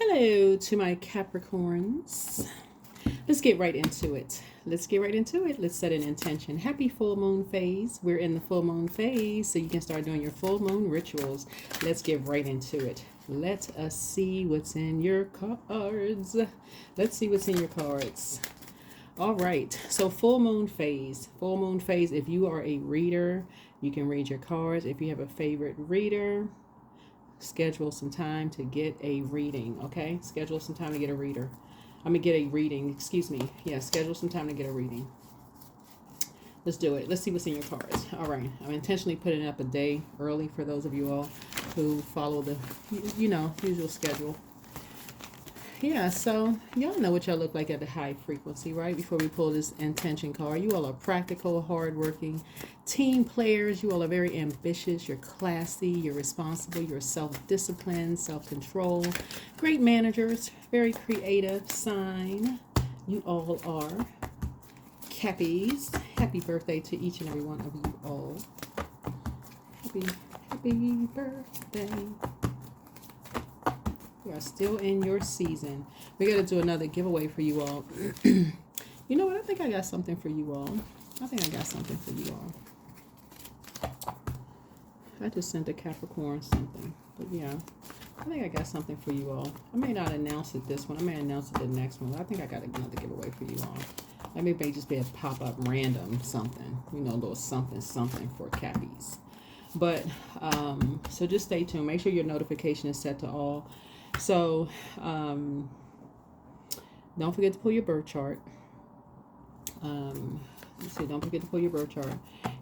Hello to my Capricorns. Let's get right into it. Let's set an intention. Happy full moon phase. We're in the full moon phase, so you can start doing your full moon rituals. Let's get right into it. Let us see what's in your cards. Let's see what's in your cards. All right. So full moon phase. Full moon phase. If you are a reader, you can read your cards. If you have a favorite reader, schedule some time to get a reading. Okay, schedule some time to get a reader. Get a reading, excuse me. Yeah, schedule some time to get a reading. Let's do it. Let's see what's in your cards. All right, I'm intentionally putting it up a day early for those of you all who follow the usual schedule. Yeah, so y'all know what y'all look like at the high frequency, right? Before we pull this intention card, you all are practical, hardworking team players. You all are very ambitious. You're classy. You're responsible. You're self-disciplined, self-control. Great managers. Very creative sign. You all are Cappies. Happy birthday to each and every one of you all. Happy birthday. We are still in your season. We got to do another giveaway for you all. You know what? I think I got something for you all. I just sent a Capricorn something. But yeah, I think I got something for you all. I may not announce it this one. I may announce it the next one. I think I got another giveaway for you all. That may just be a pop-up random something. A little something for Cappies. But, so just stay tuned. Make sure your notification is set to all. So, don't forget to pull your birth chart. Don't forget to pull your birth chart.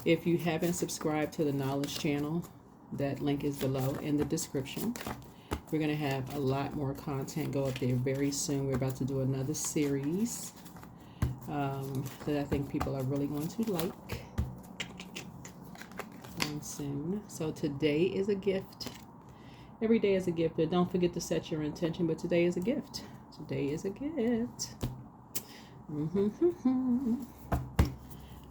If you haven't subscribed to the Knowledge channel, that link is below in the description. We're going to have a lot more content go up there very soon. We're about to do another series that I think people are really going to like. Soon. So today is a gift. Every day is a gift, but don't forget to set your intention. But today is a gift.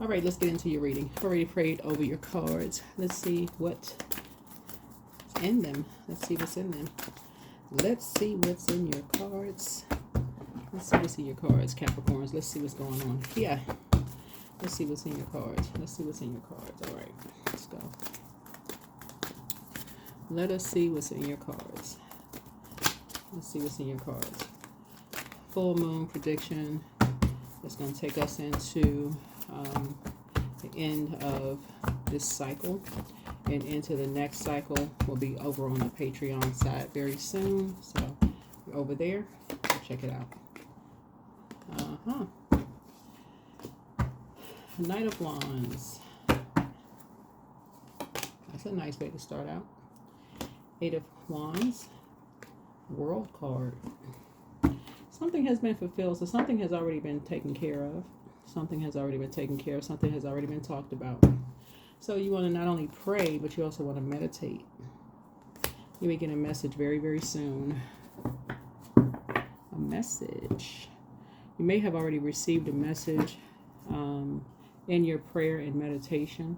All right, let's get into your reading. I've already prayed over your cards. Let's see what's in them. Let's see what's in your cards. Capricorns. Let's see what's going on. Yeah. Let's see what's in your cards. All right, let's go. Let us see what's in your cards. Full moon prediction. That's going to take us into the end of this cycle. And into the next cycle. We'll be over on the Patreon side very soon. So you're over there. Check it out. Knight of Wands. That's a nice way to start out. Eight of Wands. World card. Something has been fulfilled. So something has already been taken care of. Something has already been talked about. So you want to not only pray, but you also want to meditate. You may get a message very, very soon. A message. You may have already received a message in your prayer and meditation.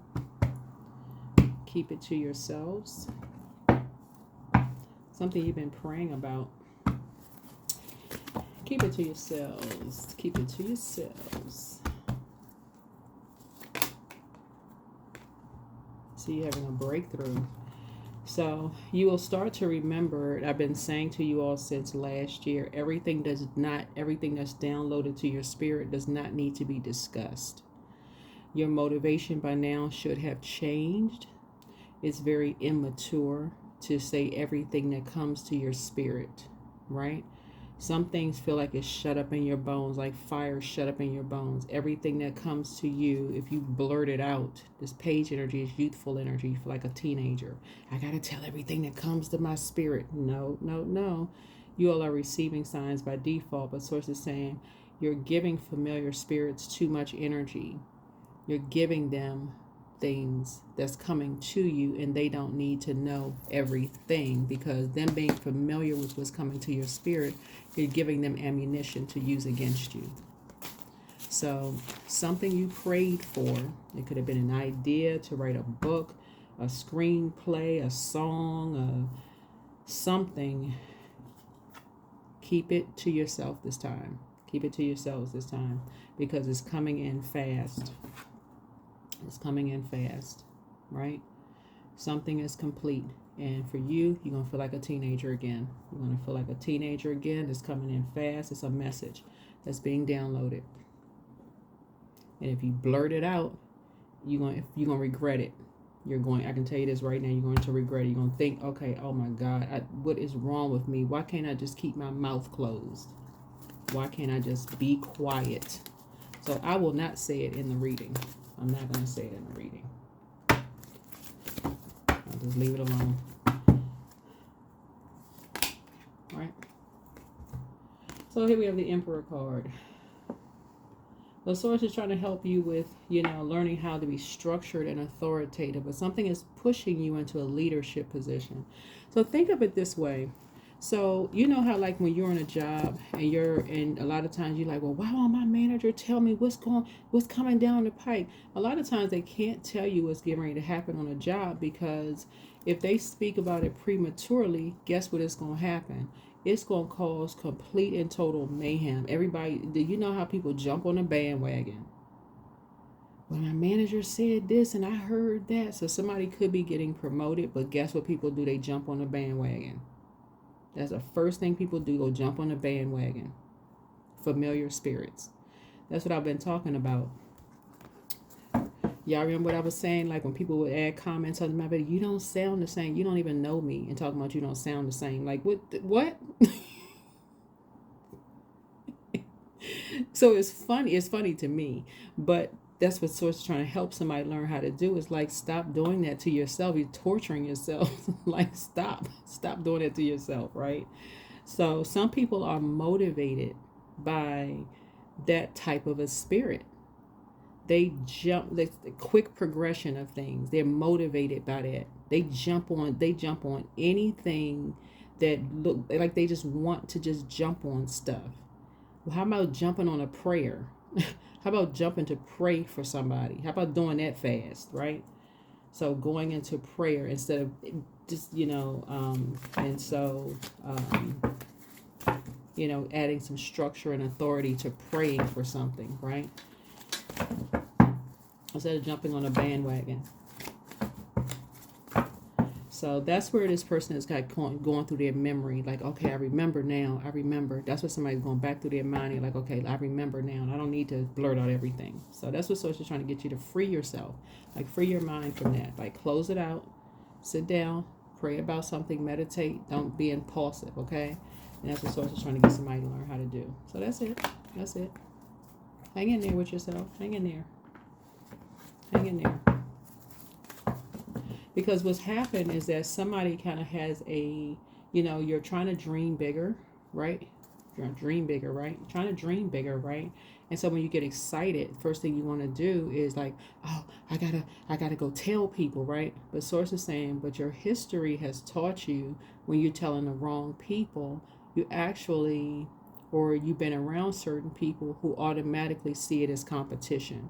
Keep it to yourselves. Something you've been praying about. Keep it to yourselves. So you're having a breakthrough. So you will start to remember, I've been saying to you all since last year, everything that's downloaded to your spirit does not need to be discussed. Your motivation by now should have changed. It's very immature to say everything that comes to your spirit, right? Some things feel like it's shut up in your bones, like fire shut up in your bones. Everything that comes to you, if you blurt it out, this page energy is youthful energy. You feel like a teenager. I got to tell everything that comes to my spirit. No. You all are receiving signs by default, but Source is saying you're giving familiar spirits too much energy. You're giving them things that's coming to you, and they don't need to know everything, because them being familiar with what's coming to your spirit, you're giving them ammunition to use against you. So something you prayed for, it could have been an idea to write a book, a screenplay, a song, something keep it to yourself this time. Keep it to yourselves this time, because it's coming in fast. It's coming in fast, right? Something is complete. And for you, you're going to feel like a teenager again. You're going to feel like a teenager again. It's coming in fast. It's a message that's being downloaded. And if you blurt it out, you're going to regret it. I can tell you this right now, you're going to regret it. You're going to think, okay, oh my God, what is wrong with me? Why can't I just keep my mouth closed? Why can't I just be quiet? So I will not say it in the reading. I'm not going to say it in the reading. I'll just leave it alone. All right. So here we have the Emperor card. The source is trying to help you with, learning how to be structured and authoritative, but something is pushing you into a leadership position. So think of it this way. So you know how, like, when you're on a job and a lot of times you're like, well, why won't my manager tell me what's coming down the pipe? A lot of times they can't tell you what's getting ready to happen on a job, because if they speak about it prematurely, guess what is going to happen? It's going to cause complete and total mayhem. Everybody, do you know how people jump on a bandwagon? Well, my manager said this and I heard that. So somebody could be getting promoted, but guess what people do? They jump on the bandwagon. That's the first thing people do, go jump on the bandwagon. Familiar spirits. That's what I've been talking about. Y'all remember what I was saying? Like when people would add comments on my video, you don't sound the same. You don't even know me. And talking about you don't sound the same. Like, what? So it's funny. It's funny to me. But that's what Source is trying to help somebody learn how to do. Is like, stop doing that to yourself. You're torturing yourself. Like, stop doing it to yourself, right? So some people are motivated by that type of a spirit. They jump, the quick progression of things. They're motivated by that. They jump on anything that look like they just want to just jump on stuff. Well, how about jumping on a prayer? How about jumping to pray for somebody? How about doing that fast, right? So going into prayer instead of just, adding some structure and authority to praying for something, right? Instead of jumping on a bandwagon. So that's where this person is going through their memory. Like, okay, I remember now. I remember. That's what somebody's going back through their mind. You're like, okay, I remember now. And I don't need to blurt out everything. So that's what Source is trying to get you to free yourself. Like, free your mind from that. Like, close it out. Sit down. Pray about something. Meditate. Don't be impulsive, okay? And that's what Source is trying to get somebody to learn how to do. So that's it. That's it. Hang in there with yourself. Hang in there. Hang in there. Because what's happened is that somebody kind of has you're trying to dream bigger, right? You're trying to dream bigger, right? You're trying to dream bigger, right? And so when you get excited, first thing you want to do is like, oh, I gotta go tell people, right? But Source is saying, but your history has taught you when you're telling the wrong people, you've been around certain people who automatically see it as competition.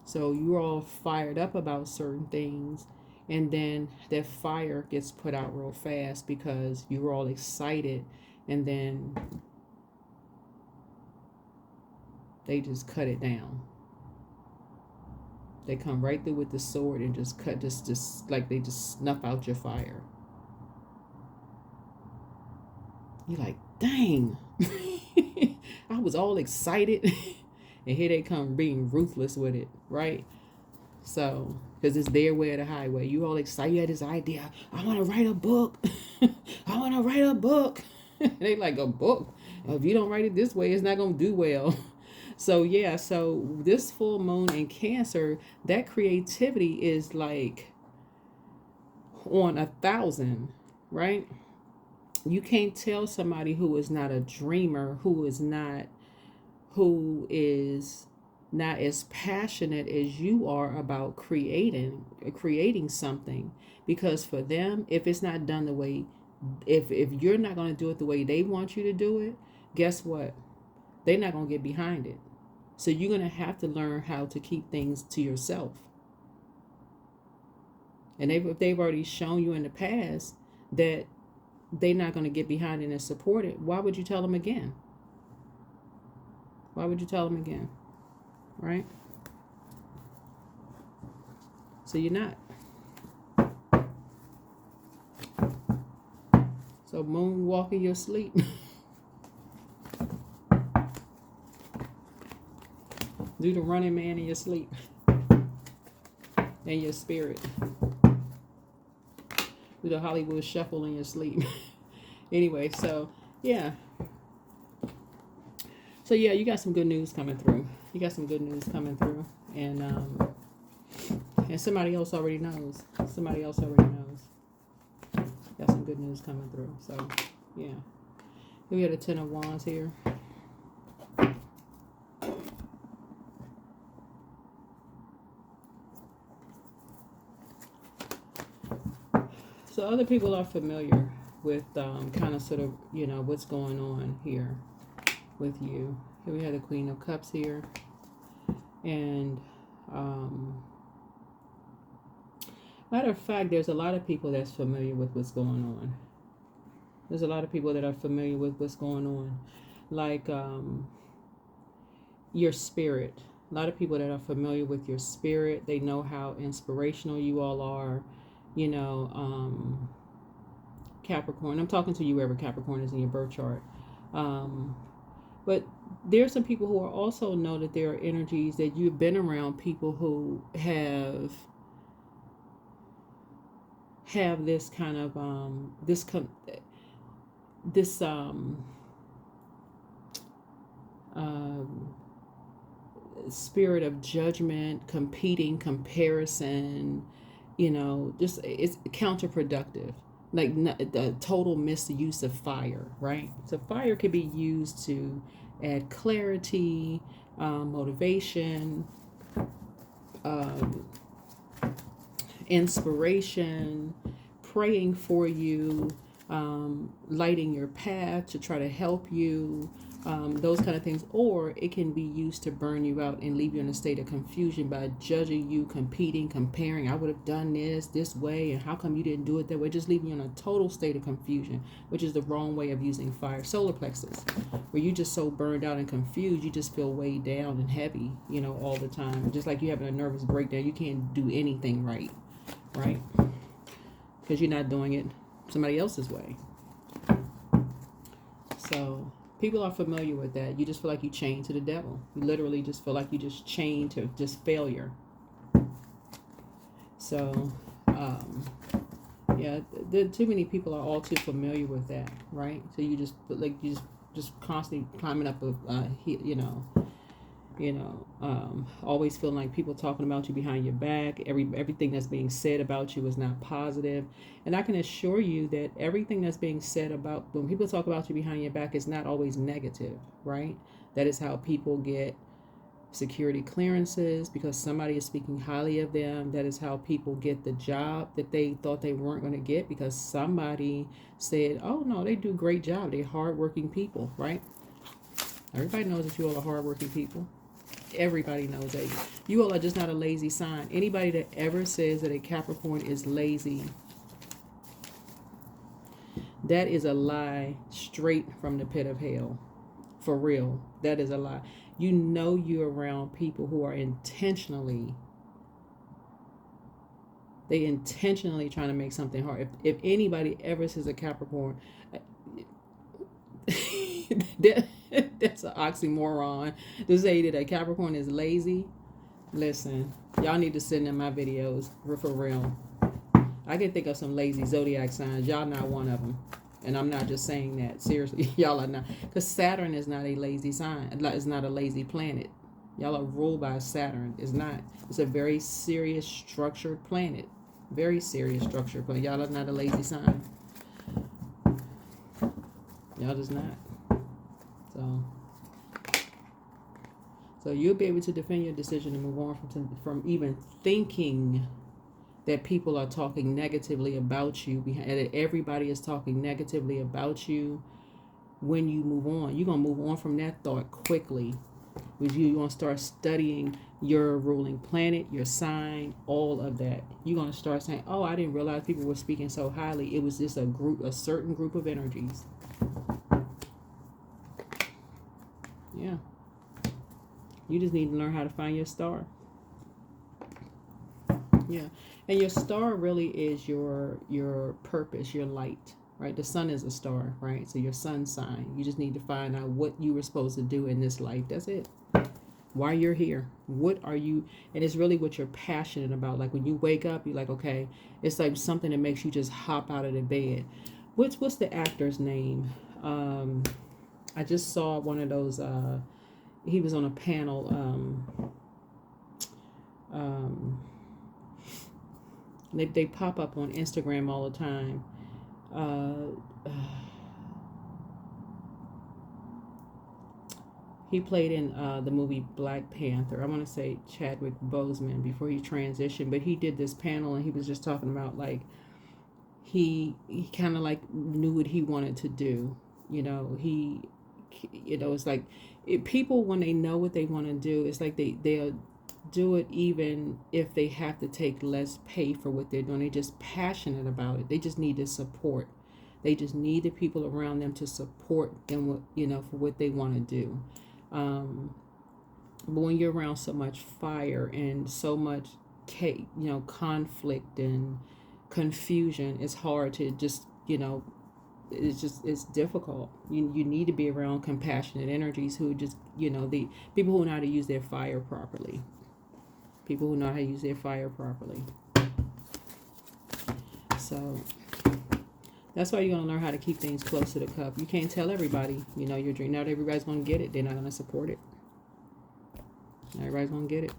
So you're all fired up about certain things, and then that fire gets put out real fast because you're all excited, and then they just cut it down. They come right through with the sword and just cut, just like they just snuff out your fire. You're like, dang, I was all excited. And here they come being ruthless with it, right? So, because it's their way or the highway. You all excited, you had this idea. I want to write a book. I want to write a book. They like, a book? If you don't write it this way, it's not going to do well. So, yeah. So, this full moon in Cancer, that creativity is like on 1,000, right? You can't tell somebody who is not a dreamer, who is not as passionate as you are about creating something, because for them, if it's not done the way, if you're not going to do it the way they want you to do it, guess what? They're not going to get behind it. So you're going to have to learn how to keep things to yourself. And if they've already shown you in the past that they're not going to get behind it and support it, why would you tell them again? Why would you tell them again? Right? So you're not. So moonwalk in your sleep. Do the running man in your sleep. In your spirit. Do the Hollywood shuffle in your sleep. Anyway, so yeah. So yeah, you got some good news coming through. You got some good news coming through. And somebody else already knows. Somebody else already knows. Got some good news coming through. So yeah. We got a 10 of Wands here. So other people are familiar with kind of sort of, you know, what's going on here with you. Here we have the Queen of Cups here. And matter of fact, there's a lot of people that's familiar with what's going on. There's a lot of people that are familiar with what's going on. Like your spirit. A lot of people that are familiar with your spirit. They know how inspirational you all are. You know, Capricorn. I'm talking to you wherever Capricorn is in your birth chart. But there's some people who are also know that there are energies that you've been around people who have this kind of spirit of judgment, competing, comparison. You know, just it's counterproductive. Like the total misuse of fire, right? So fire could be used to add clarity, motivation, inspiration, praying for you, lighting your path to try to help you, those kind of things. Or it can be used to burn you out and leave you in a state of confusion by judging you, competing, comparing. I would have done this way, and how come you didn't do it that way? Just leaving you in a total state of confusion, which is the wrong way of using fire. Solar plexus, where you just so burned out and confused, you just feel weighed down and heavy, you know, all the time. Just like you having a nervous breakdown, you can't do anything right? Because you're not doing it somebody else's way. So people are familiar with that. You just feel like you chained to the devil. You literally just feel like you just chained to just failure. So, yeah, too many people are all too familiar with that, right? So you just like you just constantly climbing up always feeling like people talking about you behind your back. Everything that's being said about you is not positive. And I can assure you that everything that's being said about, when people talk about you behind your back, is not always negative, right? That is how people get security clearances, because somebody is speaking highly of them. That is how people get the job that they thought they weren't going to get, because somebody said, oh no, they do a great job. They're hardworking people, right? Everybody knows that you all are hardworking people. Everybody knows that. You all are just not a lazy sign. Anybody that ever says that a Capricorn is lazy, that is a lie straight from the pit of hell. For real. That is a lie. You know you're around people who are intentionally trying to make something hard. If anybody ever says a Capricorn, that's an oxymoron to say that a Capricorn is lazy. Listen, y'all need to send in my videos for real. I can think of some lazy zodiac signs. Y'all not one of them. And I'm not just saying that. Seriously, y'all are not. Because Saturn is not a lazy sign. It's not a lazy planet. Y'all are ruled by Saturn. It's not. It's a very serious, structured planet. Very serious, structured planet. Y'all are not a lazy sign. Y'all just not. So you'll be able to defend your decision and move on from even thinking that people are talking negatively about you, that everybody is talking negatively about you. When you move on, you're going to move on from that thought quickly. With you want to start studying your ruling planet, your sign, all of that. You're going to start saying, oh, I didn't realize people were speaking so highly. It was just a certain group of energies. Yeah. You just need to learn how to find your star. Yeah. And your star really is your purpose, your light, right? The sun is a star, right? So your sun sign. You just need to find out what you were supposed to do in this life. That's it. Why you're here. What are you, and it's really what you're passionate about. Like when you wake up, you're like, okay, it's like something that makes you just hop out of the bed. What's the actor's name? I just saw one of those, he was on a panel, they pop up on Instagram all the time. He played in the movie Black Panther. I want to say Chadwick Boseman before he transitioned, but he did this panel and he was just talking about like he kind of like knew what he wanted to do. It's like people, when they know what they want to do, it's like they'll do it even if they have to take less pay for what they're doing. They're just passionate about it. They just need the support. They just need the people around them to support them, for what they want to do. But when you're around so much fire and so much conflict and confusion, it's hard to just, it's difficult. You need to be around compassionate energies who just, the people who know how to use their fire properly. People who know how to use their fire properly. So that's why you're going to learn how to keep things close to the cup. You can't tell everybody, your dream. Not everybody's going to get it. They're not going to support it. Not everybody's going to get it.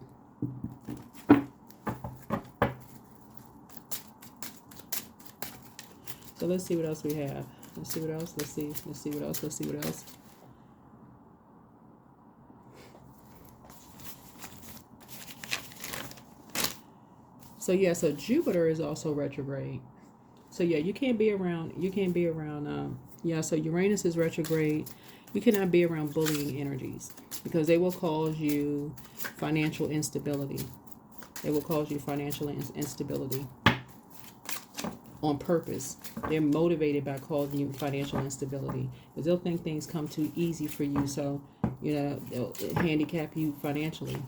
So let's see what else we have. Let's see what else. Let's see what else. Let's see what else. So yeah, so Jupiter is also retrograde. So yeah, you can't be around, so Uranus is retrograde. You cannot be around bullying energies because they will cause you financial instability. They will cause you financial instability on purpose. They're motivated by causing you financial instability because they'll think things come too easy for you. So, they'll handicap you financially,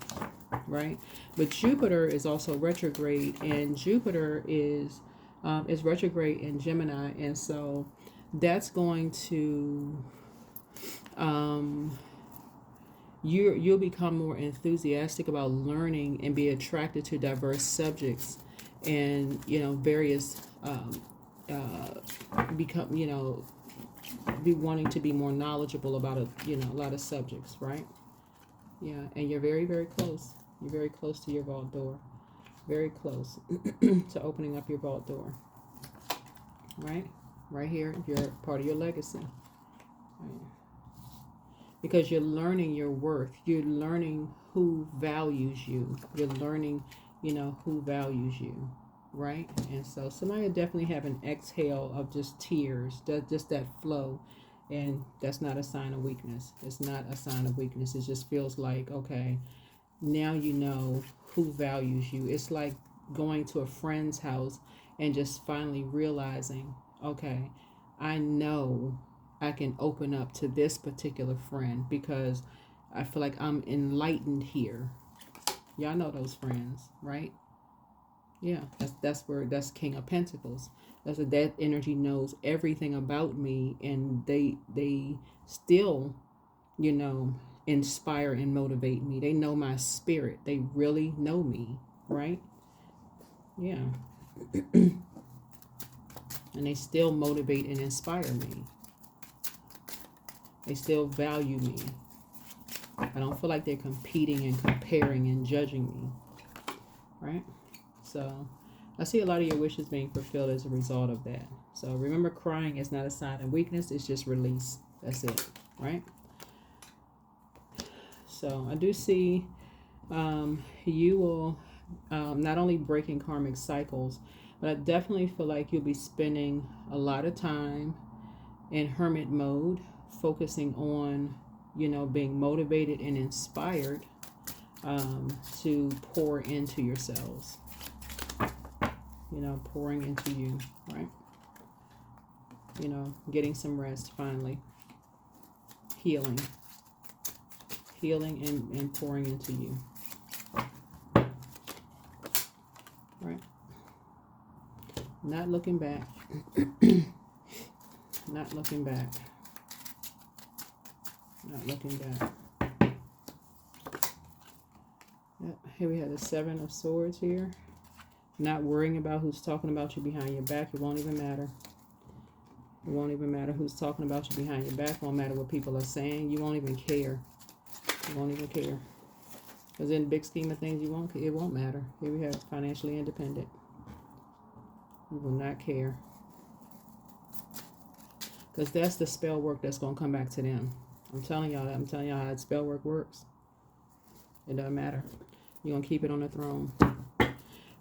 right? But Jupiter is also retrograde, and Jupiter is retrograde in Gemini, and so that's going to you'll become more enthusiastic about learning and be attracted to diverse subjects, and various be wanting to be more knowledgeable about a lot of subjects, right? Yeah, and you're very, very close. You're very close to your vault door. Very close to opening up your vault door. Right? Right here, you're part of your legacy. Right. Because you're learning your worth. You're learning who values you. You're learning, who values you. Right? And so somebody will definitely have an exhale of just tears. Just that flow. And that's not a sign of weakness. It's not a sign of weakness. It just feels like, okay, now you know who values you. It's like going to a friend's house and just finally realizing, okay, I know I can open up to this particular friend because I feel like I'm enlightened here. Y'all know those friends, right? Yeah, that's King of Pentacles. That energy knows everything about me, and they still, inspire and motivate me. They know my spirit. They really know me, right? Yeah. And they still motivate and inspire me. They still value me. I don't feel like they're competing and comparing and judging me, right? So I see a lot of your wishes being fulfilled as a result of that. So remember, crying is not a sign of weakness. It's just release. That's it, right? So I do see you will not only breaking karmic cycles, but I definitely feel like you'll be spending a lot of time in hermit mode, focusing on you know, being motivated and inspired to pour into yourselves. You know, pouring into you, right? You know, getting some rest finally. Healing. Healing and pouring into you. Right? Not looking back. Not looking back. Not looking back. Yep. Here we have the Seven of Swords here. Not worrying about who's talking about you behind your back. It won't even matter. It won't even matter who's talking about you behind your back. It won't matter what people are saying. You won't even care. You won't even care. Because in the big scheme of things, it won't matter. Here we have financially independent. You will not care. Because that's the spell work that's going to come back to them. I'm telling y'all that. I'm telling y'all how that spell work works. It doesn't matter. You're going to keep it on the throne.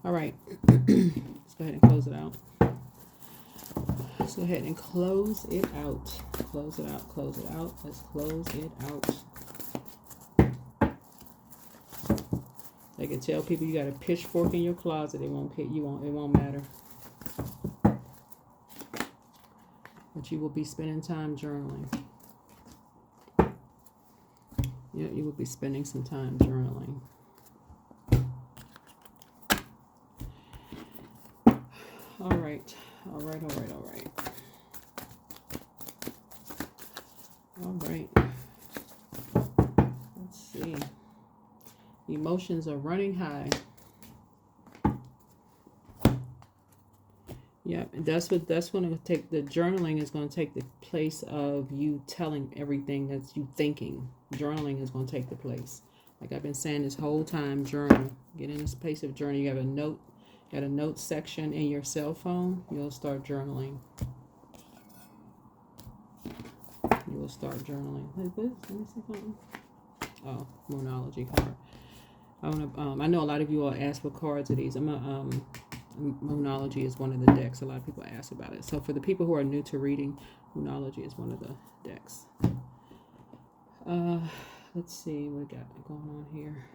All right. Let's go ahead and close it out. Let's go ahead and close it out. Close it out. Close it out. Let's close it out. I can tell people you got a pitchfork in your closet. It won't matter. But you will be spending time journaling. Yeah, you will be spending some time journaling. All right. All right. All right. All right. All right. Let's see. Emotions are running high. Yep, that's going to take, the journaling is going to take the place of you telling everything that you thinking. Journaling is going to take the place. Like I've been saying this whole time, journal. Get in this place of journal. You have a note section in your cell phone. You'll start journaling. You will start journaling. Let me see something. Oh, Moonology card. I know a lot of you all ask what cards are these. Moonology is one of the decks. A lot of people ask about it. So for the people who are new to reading, Moonology is one of the decks. Let's see what we got going on here.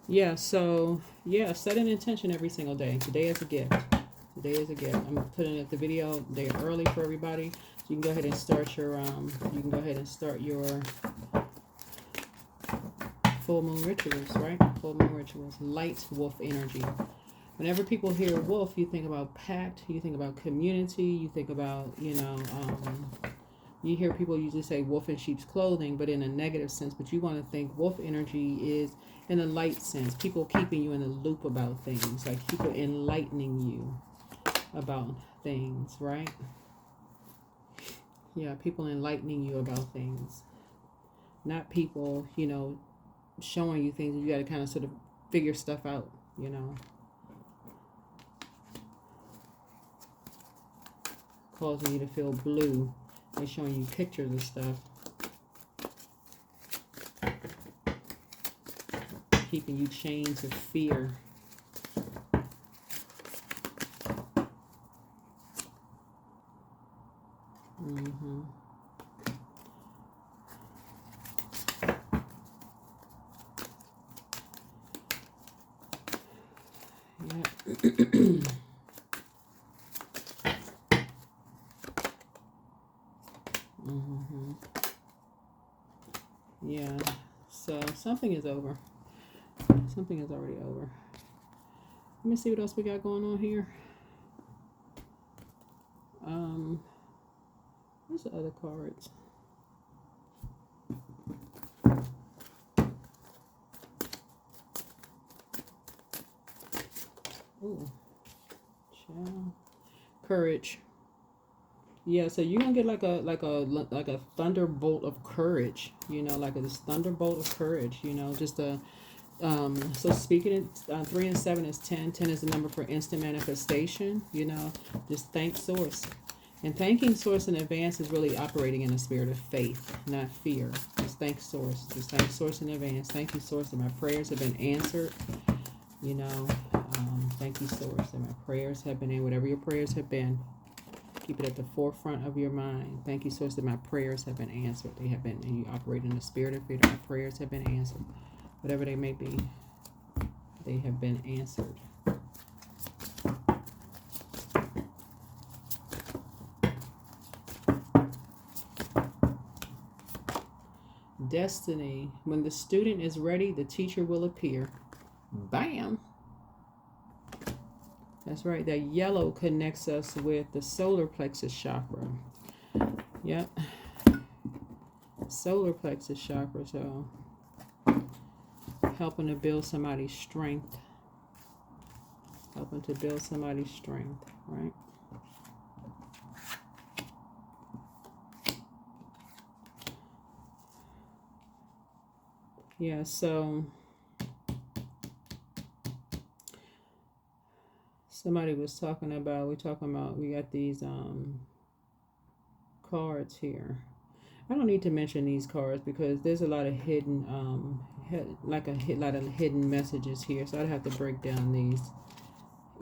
Yeah, so set an intention every single day. Today is a gift. Today is a gift. I'm putting up the video day early for everybody. So you can go ahead and start your full moon rituals, right? Full moon rituals. Light wolf energy. Whenever people hear wolf, you think about pact, you think about community, you think about, you hear people usually say wolf in sheep's clothing, but in a negative sense. But you want to think wolf energy is in a light sense. People keeping you in the loop about things, like people enlightening you about things, right? Yeah, people enlightening you about things. Not people, showing you things. You got to kind of sort of figure stuff out, Causing you to feel blue. They're showing you pictures of stuff. Keeping you chained to fear. Yeah, so something is over. Something is already over. Let me see what else we got going on here. Where's the other cards? Ooh, child. Courage. Yeah, so you're gonna get like a thunderbolt of courage, like this thunderbolt of courage, just a so speaking it, 3 and 7 is 10. 10 is the number for instant manifestation, just thank source. And thanking source in advance is really operating in a spirit of faith, not fear. Just thank source. Just thank source in advance. Thank you, source, that my prayers have been answered. Thank you, Source, that my prayers have been in. Whatever your prayers have been, keep it at the forefront of your mind. Thank you, Source, that my prayers have been answered. They have been, and you operate in the spirit of freedom. My prayers have been answered. Whatever they may be, they have been answered. Destiny. When the student is ready, the teacher will appear. Bam! That's right. That yellow connects us with the solar plexus chakra. Yep. Solar plexus chakra. So helping to build somebody's strength. Helping to build somebody's strength, right? Yeah, so somebody was talking about, we got these cards here. I don't need to mention these cards because there's a lot of hidden lot of hidden messages here, so I'd have to break down these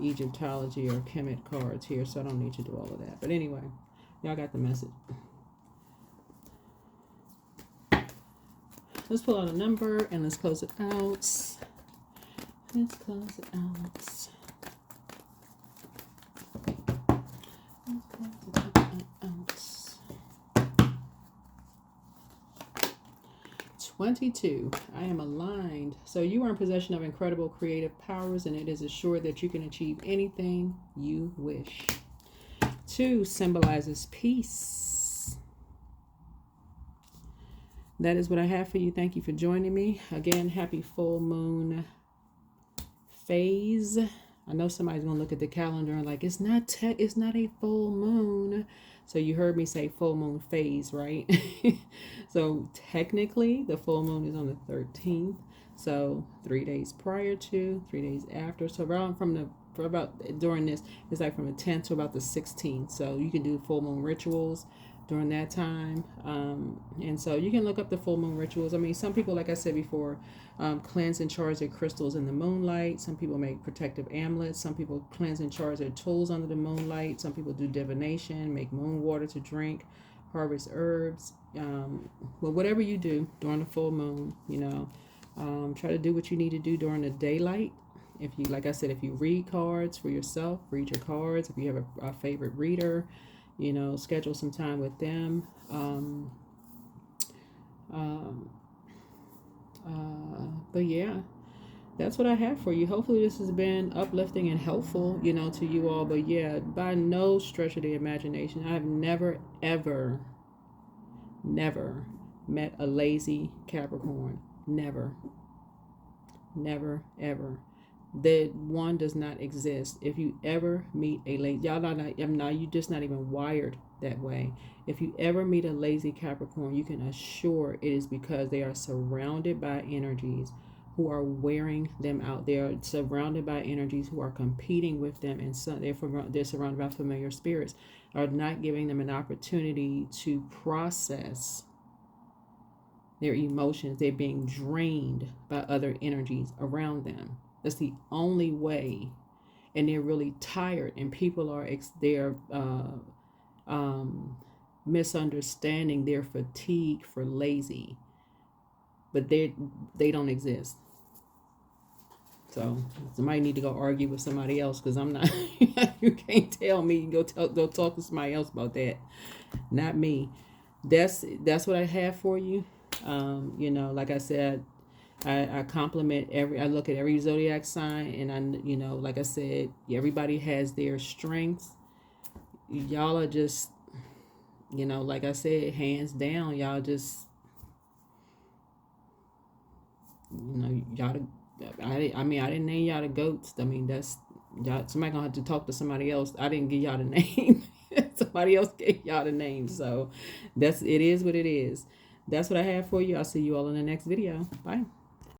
Egyptology or Kemet cards here, so I don't need to do all of that. But anyway, y'all got the message. Let's pull out a number and let's close it out. Let's close it out. Let's close it out. 22. I am aligned. So you are in possession of incredible creative powers, and it is assured that you can achieve anything you wish. 2 symbolizes peace. That is what I have for you. Thank you for joining me. Again, happy full moon phase. I know somebody's going to look at the calendar and like, it's not a full moon. So you heard me say full moon phase, right? So technically the full moon is on the 13th. So 3 days prior to, 3 days after. So around during this, it's like from the 10th to about the 16th. So you can do full moon rituals during that time, and so you can look up the full moon rituals. I mean, some people, like I said before, cleanse and charge their crystals in the moonlight. Some people make protective amulets. Some people cleanse and charge their tools under the moonlight. Some people do divination, make moon water to drink, harvest herbs. Well, whatever you do during the full moon, try to do what you need to do during the daylight. If you, like I said, if you read cards for yourself, read your cards. If you have a favorite reader, schedule some time with them. But yeah, that's what I have for you. Hopefully this has been uplifting and helpful, to you all. But yeah, by no stretch of the imagination, I've never, ever, never met a lazy Capricorn. Never, ever. That one does not exist. If you ever meet a lazy, you're just not even wired that way. If you ever meet a lazy Capricorn, you can assure it is because they are surrounded by energies who are wearing them out. They are surrounded by energies who are competing with them, and so they're surrounded by familiar spirits, are not giving them an opportunity to process their emotions. They're being drained by other energies around them. That's the only way. And they're really tired, and people are misunderstanding their fatigue for lazy, but they don't exist. So somebody need to go argue with somebody else, because I'm not. You can't tell me. Go talk to somebody else about that. Not me. That's what I have for you. Like I said, I compliment I look at every zodiac sign, and like I said, everybody has their strengths. Y'all are just, like I said, hands down, y'all just, y'all, I didn't name y'all the goats. I mean, that's, y'all, somebody gonna have to talk to somebody else. I didn't give y'all the name. Somebody else gave y'all the name. So it is what it is. That's what I have for you. I'll see you all in the next video. Bye.